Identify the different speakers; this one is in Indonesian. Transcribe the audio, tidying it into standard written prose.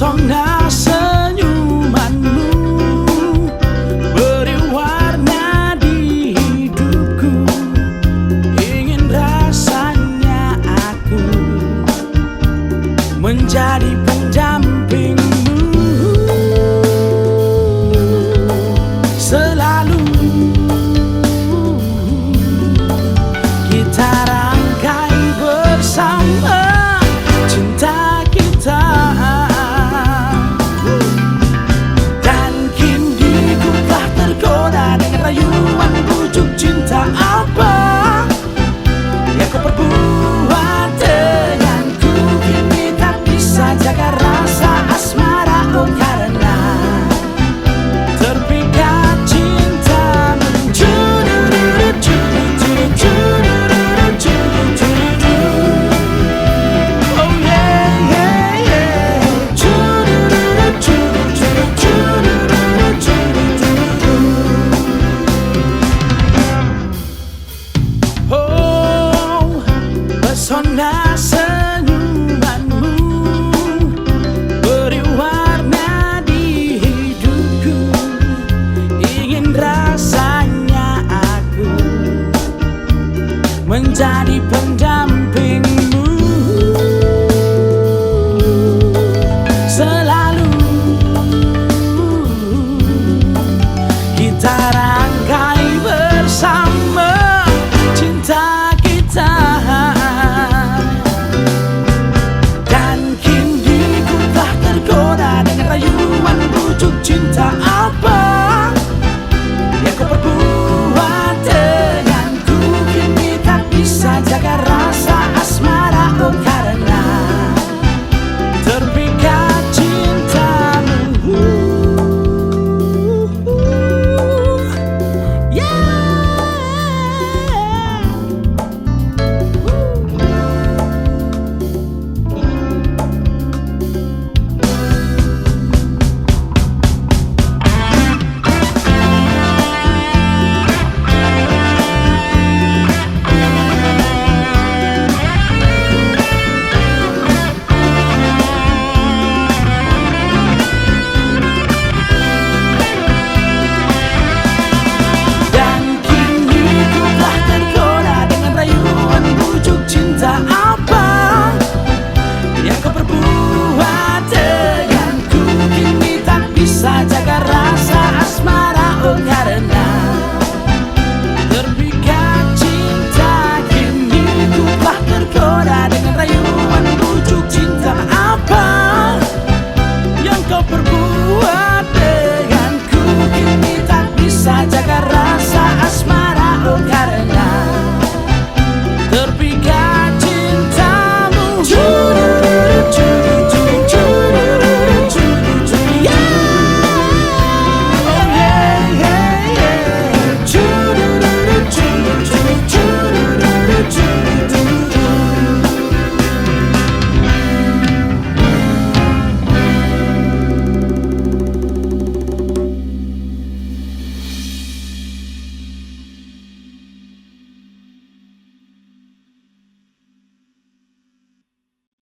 Speaker 1: Pesona senyumanmu beri warna di hidupku. Ingin rasanya aku menjadi pendampingmu selalu. Kita rangkai bersama cinta kita, dan kini ku telah tergoda dengan rayuan bujuk cinta. Apa yang kau perbuat denganku, kini tak bisa jaga rasa asmara. Oh, karena terpikat cintamu. Oh yeah, yeah, yeah. Oh, pesona senyumanmu beri warna di hidupku. Ingin rasanya aku menjadi